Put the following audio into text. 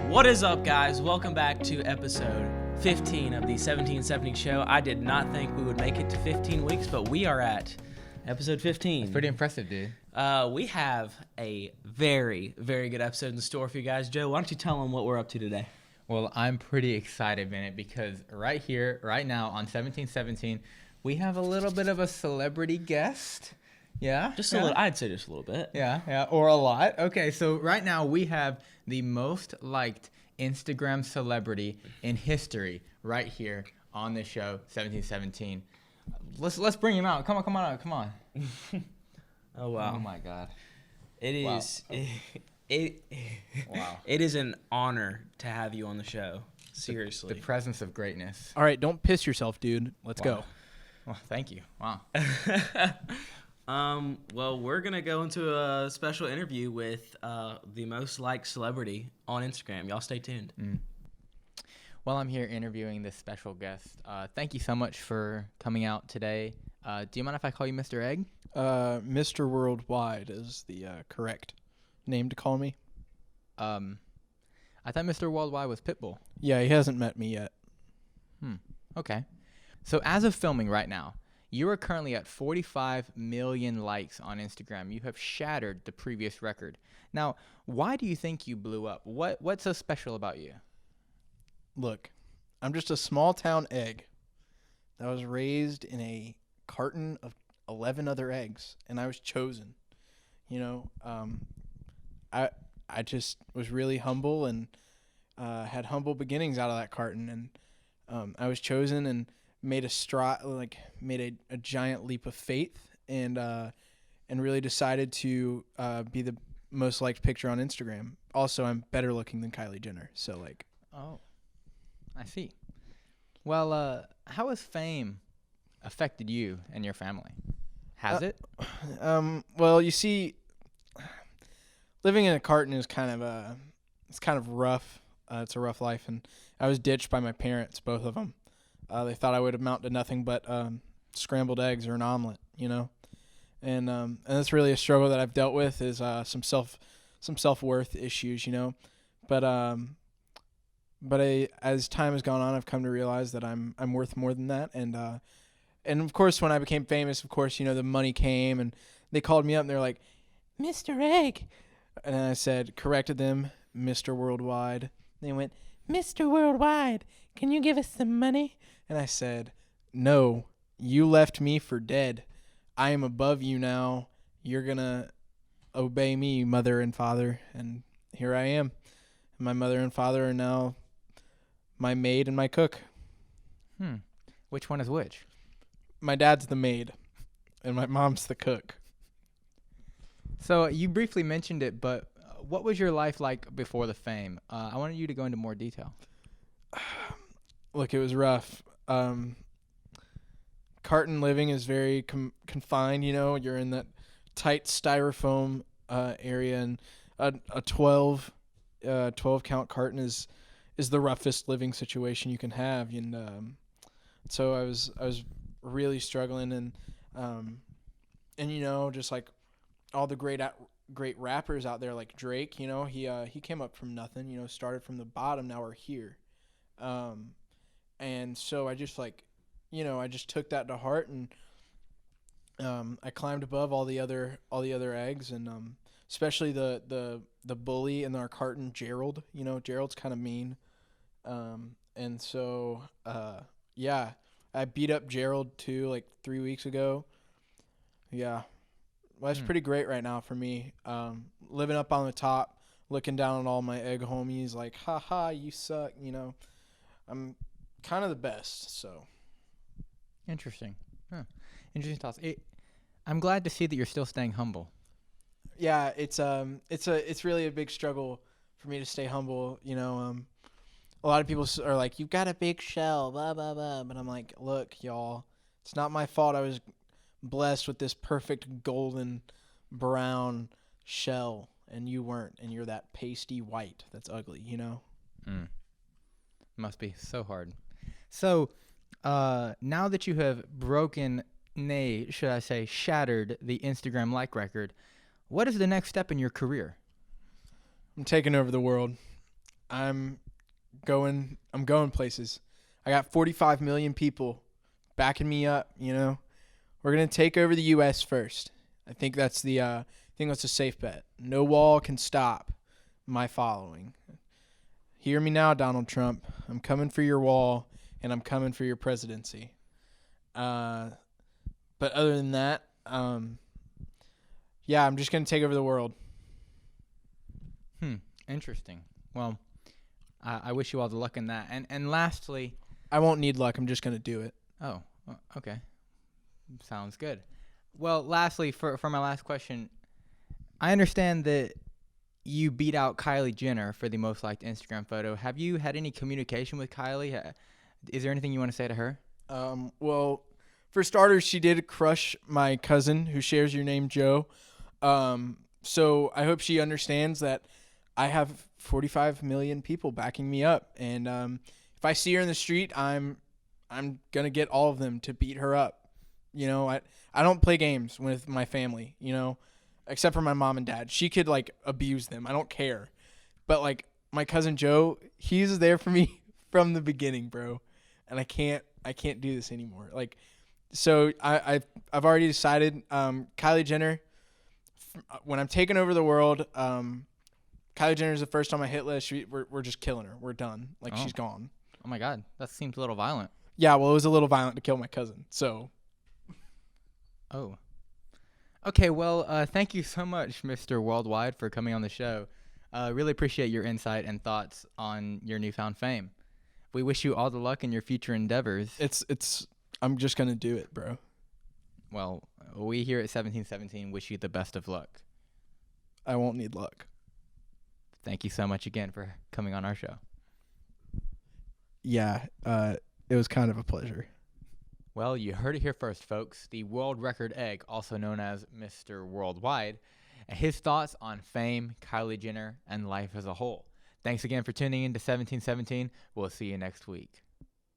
What is up, guys? Welcome back to episode 15 of the 1770 show. I did not think we would make it to 15 weeks, but we are at episode 15. It's pretty impressive, dude. We have a very, very good episode in store for you guys. Joe, why don't you tell them what we're up to today? Well, I'm pretty excited, Bennett, because right here, right now on 1717, we have a little bit of a celebrity guest. Yeah? Just a little. I'd say just a little bit. Yeah, or a lot. Okay, so right now we have the most liked Instagram celebrity in history right here on the show, 1717. Let's bring him out. Come on. Oh, wow. Oh, my God. It is. Wow. Wow. It is an honor to have you on the show. Seriously. The presence of greatness. All right, don't piss yourself, dude. Let's go. Well, thank you. Wow. Well, we're going to go into a special interview with the most liked celebrity on Instagram. Y'all stay tuned. Well, I'm here interviewing this special guest. Thank you so much for coming out today. Do you mind if I call you Mr. Egg? Mr. Worldwide is the correct name to call me. I thought Mr. Worldwide was Pitbull. Yeah, he hasn't met me yet. Okay. So as of filming right now, you are currently at 45 million likes on Instagram. You have shattered the previous record. Now, why do you think you blew up? What's so special about you? Look, I'm just a small town egg that was raised in a carton of 11 other eggs, and I was chosen. You know, I just was really humble and had humble beginnings out of that carton, and I was chosen and made a giant leap of faith, and really decided to be the most liked picture on Instagram. Also, I'm better looking than Kylie Jenner, so like. Oh, I see. Well, how has fame affected you and your family? Has it? Well, you see, living in a carton is kind of rough. It's a rough life, and I was ditched by my parents, both of them. They thought I would amount to nothing but scrambled eggs or an omelet, you know, and that's really a struggle that I've dealt with is some self-worth issues, you know, but as time has gone on, I've come to realize that I'm worth more than that, and of course when I became famous, of course, you know, the money came and they called me up and they're like, Mr. Egg, and I corrected them, Mr. Worldwide. They went, Mr. Worldwide, can you give us some money? And I said, no, you left me for dead. I am above you now. You're going to obey me, mother and father. And here I am. My mother and father are now my maid and my cook. Which one is which? My dad's the maid, and my mom's the cook. So you briefly mentioned it, but what was your life like before the fame? I wanted you to go into more detail. Look, it was rough. Carton living is very confined, you know. You're in that tight styrofoam area, and a 12 count carton is the roughest living situation you can have. And so I was really struggling, and you know, just like all the great rappers out there like Drake, you know, he came up from nothing, you know, started from the bottom, now we're here. And so I just I just took that to heart, and I climbed above all the other eggs, and especially the bully in our carton, Gerald. You know, Gerald's kind of mean. And so I beat up Gerald too like 3 weeks ago. Yeah. Well, that's pretty great right now for me. Living up on the top, looking down on all my egg homies like, haha, you suck, you know. I'm kind of the best, so. Interesting. Interesting thoughts. I'm glad to see that you're still staying humble. Yeah, it's really a big struggle for me to stay humble, you know. A lot of people are like, you've got a big shell, blah, blah, blah. But I'm like, look, y'all, it's not my fault I was blessed with this perfect golden brown shell, and you weren't, and you're that pasty white that's ugly, you know? Must be so hard. So, now that you have broken, should I say, shattered the Instagram like record, what is the next step in your career? I'm taking over the world. I'm going places. I got 45 million people backing me up, you know. We're going to take over the US first. I think that's a safe bet. No wall can stop my following. Hear me now, Donald Trump. I'm coming for your wall, and I'm coming for your presidency. But other than that, yeah, I'm just going to take over the world. Interesting. Well, I wish you all the luck in that. And lastly, I won't need luck. I'm just going to do it. oh, okay. Sounds good. Well, lastly, for my last question, I understand that you beat out Kylie Jenner for the most liked Instagram photo. Have you had any communication with Kylie? Is there anything you want to say to her? Well, for starters, she did crush my cousin who shares your name, Joe. So I hope she understands that I have 45 million people backing me up. And if I see her in the street, I'm going to get all of them to beat her up. You know, I don't play games with my family, you know, except for my mom and dad. She could, like, abuse them. I don't care. But, like, my cousin Joe, he's there for me from the beginning, bro. And I can't do this anymore. Like, so I've already decided, Kylie Jenner, when I'm taking over the world, Kylie Jenner's the first on my hit list. We're just killing her. We're done. Like, she's gone. Oh my God, that seems a little violent. Yeah, well, it was a little violent to kill my cousin. So. Oh. Okay, well, thank you so much, Mr. Worldwide, for coming on the show. Really appreciate your insight and thoughts on your newfound fame. We wish you all the luck in your future endeavors. I'm just gonna do it, bro. Well, we here at 1717 wish you the best of luck. I won't need luck. Thank you so much again for coming on our show. Yeah, it was kind of a pleasure. Well, you heard it here first, folks. The world record egg, also known as Mr. Worldwide, and his thoughts on fame, Kylie Jenner, and life as a whole. Thanks again for tuning in to 1717. We'll see you next week.